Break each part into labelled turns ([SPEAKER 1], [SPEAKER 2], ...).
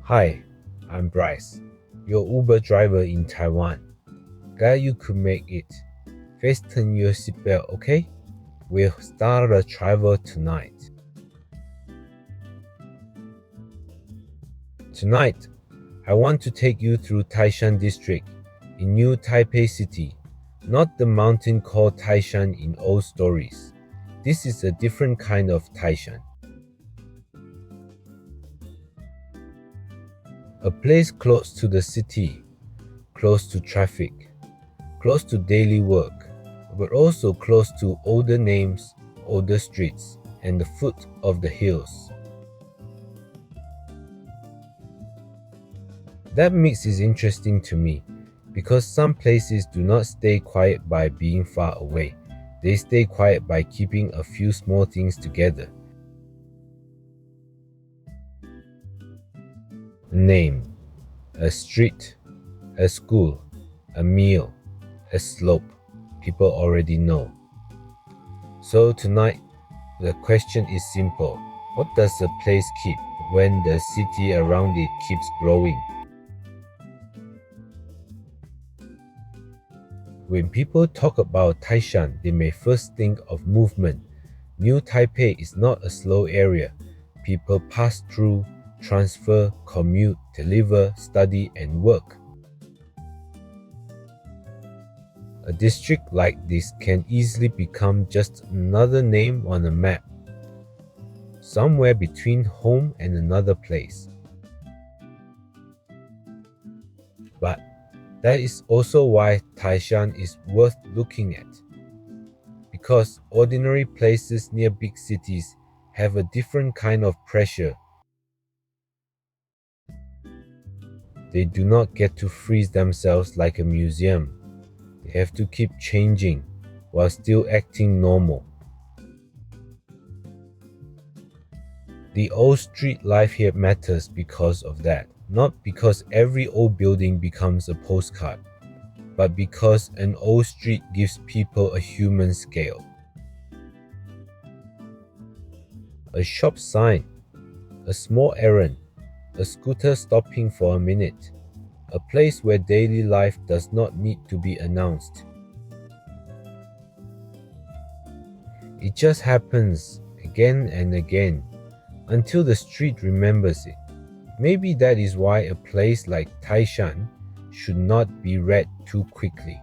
[SPEAKER 1] Hi, I'm Bryce, your Uber driver in Taiwan. Glad you could make it. Fasten your seatbelt, okay? We'll start the travel tonight. Tonight, I want to take you through Taishan District in New Taipei City, not the mountain called Taishan in old stories. This is a different kind of Taishan. A place close to the city, close to traffic, close to daily work, but also close to older names, older streets, and the foot of the hills. That mix is interesting to me because some places do not stay quiet by being far away. They stay quiet by keeping a few small things together. A name, a street, a school, a meal, a slope. People already know. So tonight, the question is simple. What does a place keep when the city around it keeps growing? When people talk about Taishan, they may first think of movement. New Taipei is not a slow area. People pass through, transfer, commute, deliver, study, and work. A district like this can easily become just another name on a map, somewhere between home and another place. But that is also why Taishan is worth looking at, because ordinary places near big cities have a different kind of pressure. They do not get to freeze themselves like a museum. They have to keep changing while still acting normal. The old street life here matters because of that, not because every old building becomes a postcard, but because an old street gives people a human scale. A shop sign, a small errand, a scooter stopping for a minute, a place where daily life does not need to be announced. It just happens again and again until the street remembers it. Maybe that is why a place like Taishan should not be read too quickly.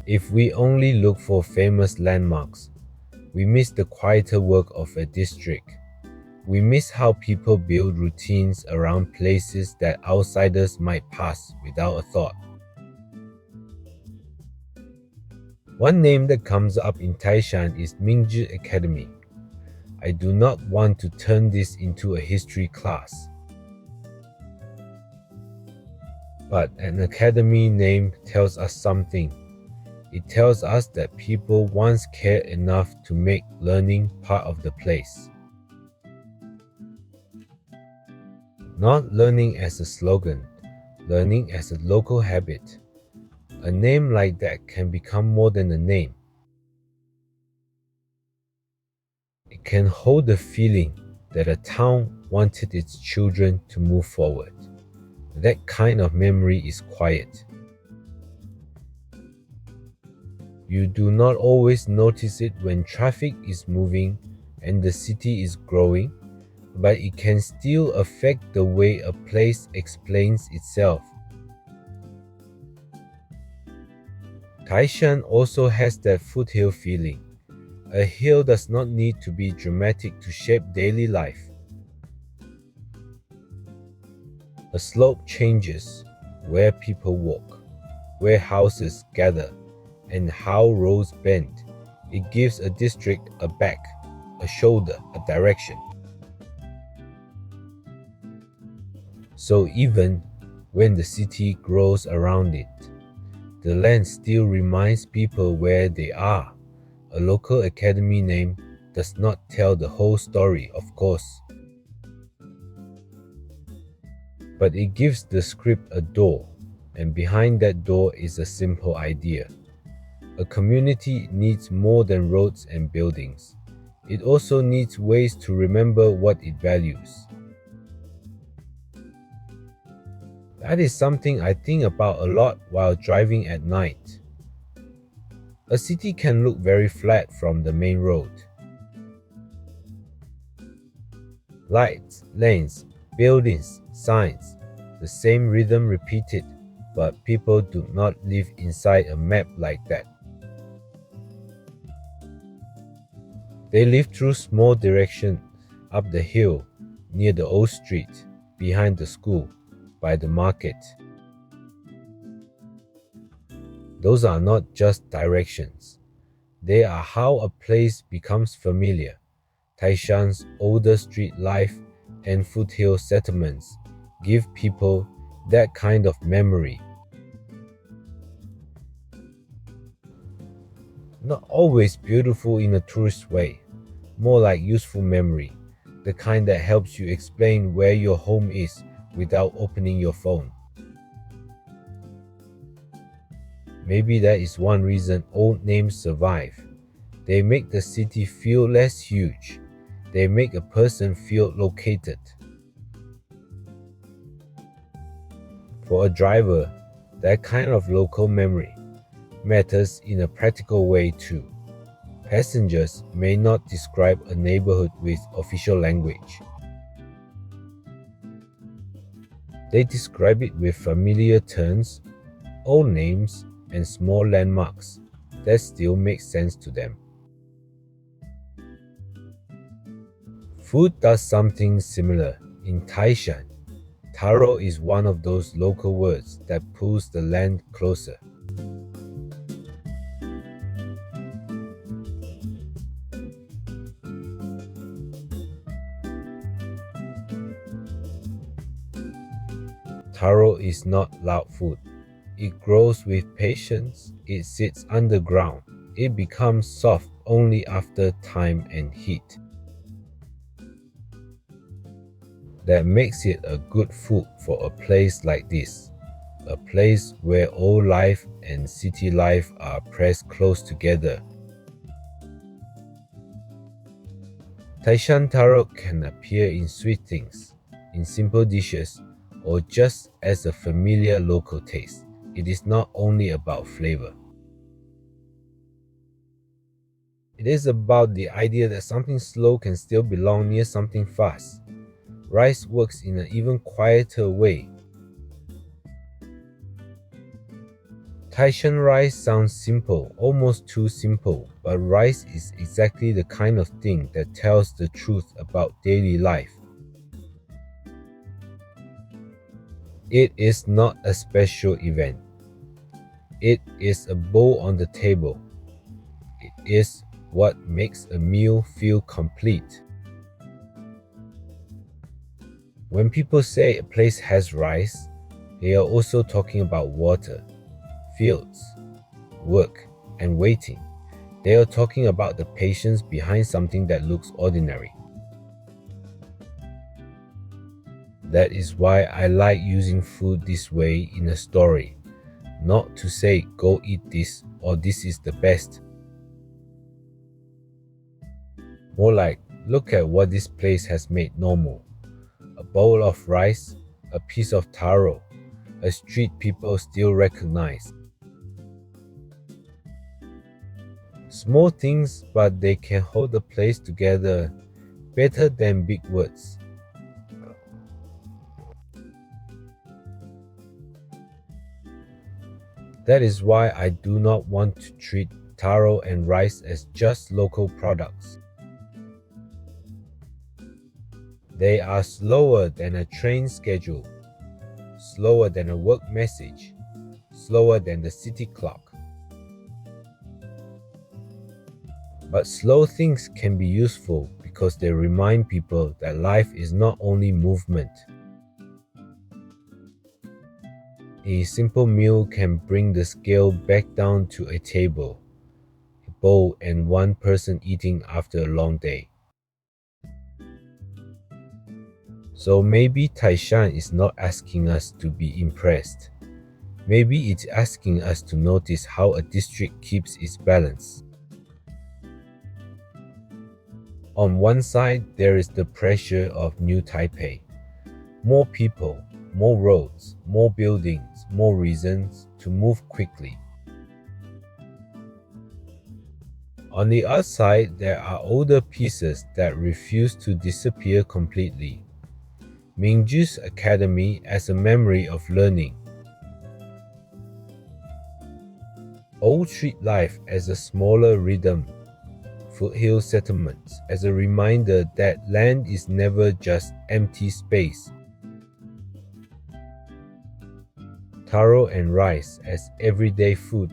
[SPEAKER 1] If we only look for famous landmarks, we miss the quieter work of a district. We miss how people build routines around places that outsiders might pass without a thought. One name that comes up in Taishan is Mingzhi Academy. I do not want to turn this into a history class, but an academy name tells us something. It tells us that people once cared enough to make learning part of the place. Not learning as a slogan, learning as a local habit. A name like that can become more than a name. It can hold the feeling that a town wanted its children to move forward. That kind of memory is quiet. You do not always notice it when traffic is moving and the city is growing, but it can still affect the way a place explains itself. Taishan also has that foothill feeling. A hill does not need to be dramatic to shape daily life. A slope changes where people walk, where houses gather, and how roads bend. It gives a district a back, a shoulder, a direction. So even when the city grows around it, the land still reminds people where they are. A local academy name does not tell the whole story, of course, but it gives the script a door, and behind that door is a simple idea. A community needs more than roads and buildings. It also needs ways to remember what it values. That is something I think about a lot while driving at night. A city can look very flat from the main road. Lights, lanes, buildings, signs, the same rhythm repeated, but people do not live inside a map like that. They live through small directions, up the hill, near the old street, behind the school, by the market. Those are not just directions. They are how a place becomes familiar. Taishan's older street life and foothill settlements give people that kind of memory. Not always beautiful in a tourist way, more like useful memory, the kind that helps you explain where your home is without opening your phone. Maybe that is one reason old names survive. They make the city feel less huge. They make a person feel located. For a driver, that kind of local memory matters in a practical way too. Passengers may not describe a neighborhood with official language. They describe it with familiar turns, old names, and small landmarks that still make sense to them. Food does something similar. In Taishan, taro is one of those local words that pulls the land closer. Taro is not loud food. It grows with patience. It sits underground. It becomes soft only after time and heat. That makes it a good food for a place like this, a place where old life and city life are pressed close together. Taishan taro can appear in sweet things, in simple dishes, or just as a familiar local taste. It is not only about flavor. It is about the idea that something slow can still belong near something fast. Rice works in an even quieter way. Taishan rice sounds simple, almost too simple, but rice is exactly the kind of thing that tells the truth about daily life. It is not a special event. It is a bowl on the table. It is what makes a meal feel complete. When people say a place has rice, they are also talking about water, fields, work, and waiting. They are talking about the patience behind something that looks ordinary. That is why I like using food this way in a story, not to say go eat this or this is the best. More like look at what this place has made normal. A bowl of rice, a piece of taro, a street people still recognize. Small things, but they can hold the place together better than big words. That is why I do not want to treat taro and rice as just local products. They are slower than a train schedule, slower than a work message, slower than the city clock. But slow things can be useful because they remind people that life is not only movement. A simple meal can bring the scale back down to a table. It bowl and one person eating after a long day. So maybe Taishan is not asking us to be impressed. Maybe it's asking us to notice how a district keeps its balance. On one side, there is the pressure of New Taipei. More people, more roads, more buildings, more reasons to move quickly. On the other side, there are older pieces that refuse to disappear completely. Mingju's Academy as a memory of learning. Old street life as a smaller rhythm. Foothill settlements as a reminder that land is never just empty space. Taro and rice as everyday food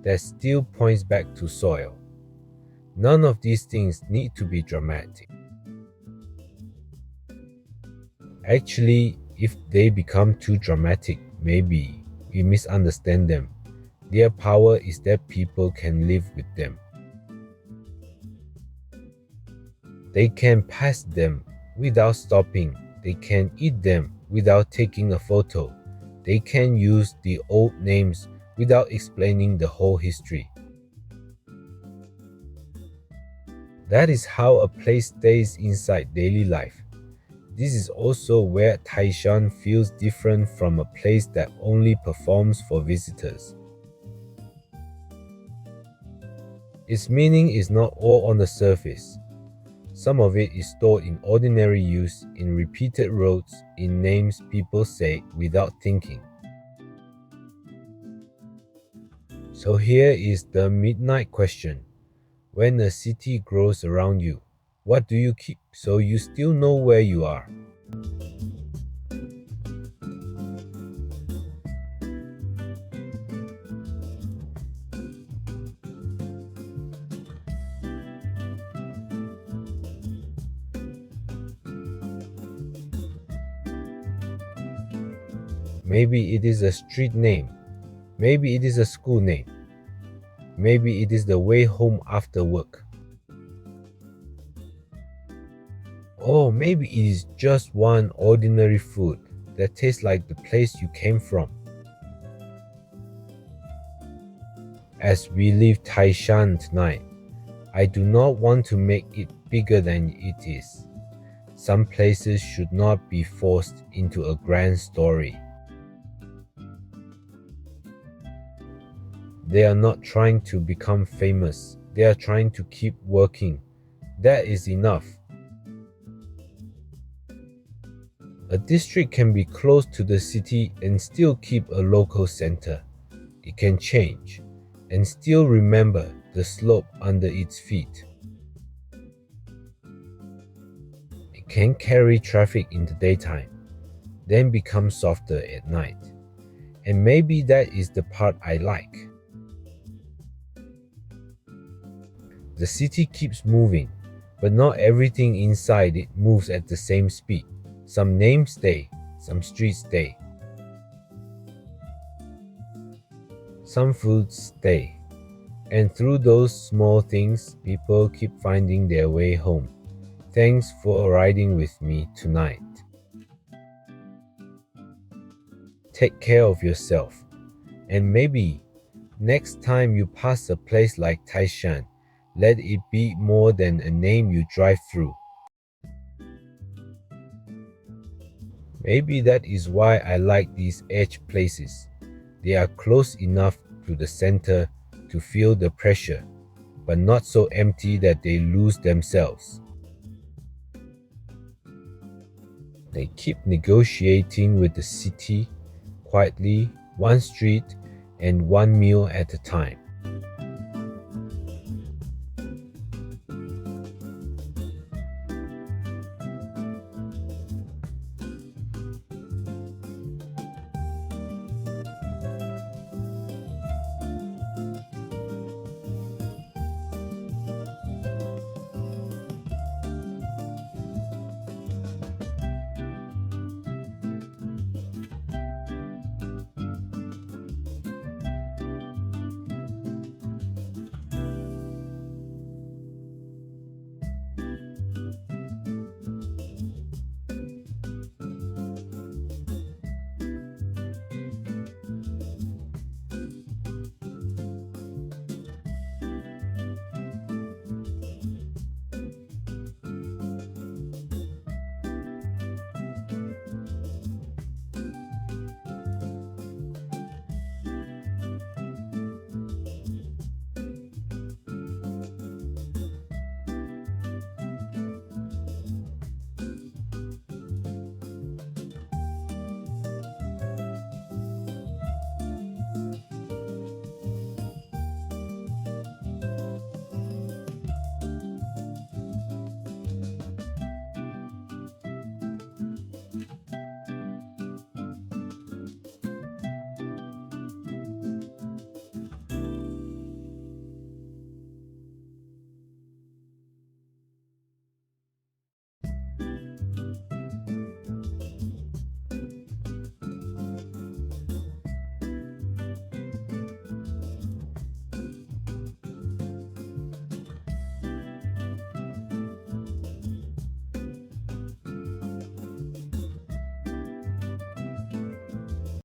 [SPEAKER 1] that still points back to soil. None of these things need to be dramatic. Actually, if they become too dramatic, maybe we misunderstand them. Their power is that people can live with them. They can pass them without stopping. They can eat them without taking a photo. They can use the old names without explaining the whole history. That is how a place stays inside daily life. This is also where Taishan feels different from a place that only performs for visitors. Its meaning is not all on the surface. Some of it is stored in ordinary use, in repeated roads, in names people say without thinking. So here is the midnight question. When a city grows around you, what do you keep so you still know where you are? Maybe it is a street name. Maybe it is a school name. Maybe it is the way home after work. Or maybe it is just one ordinary food that tastes like the place you came from. As we leave Taishan tonight, I do not want to make it bigger than it is. Some places should not be forced into a grand story. They are not trying to become famous. They are trying to keep working. That is enough. A district can be close to the city and still keep a local center. It can change and still remember the slope under its feet. It can carry traffic in the daytime, then become softer at night. And maybe that is the part I like. The city keeps moving, but not everything inside it moves at the same speed. Some names stay, some streets stay. Some foods stay. And through those small things, people keep finding their way home. Thanks for riding with me tonight. Take care of yourself. And maybe next time you pass a place like Taishan, let it be more than a name you drive through. Maybe that is why I like these edge places. They are close enough to the center to feel the pressure, but not so empty that they lose themselves. They keep negotiating with the city, quietly, one street and one meal at a time.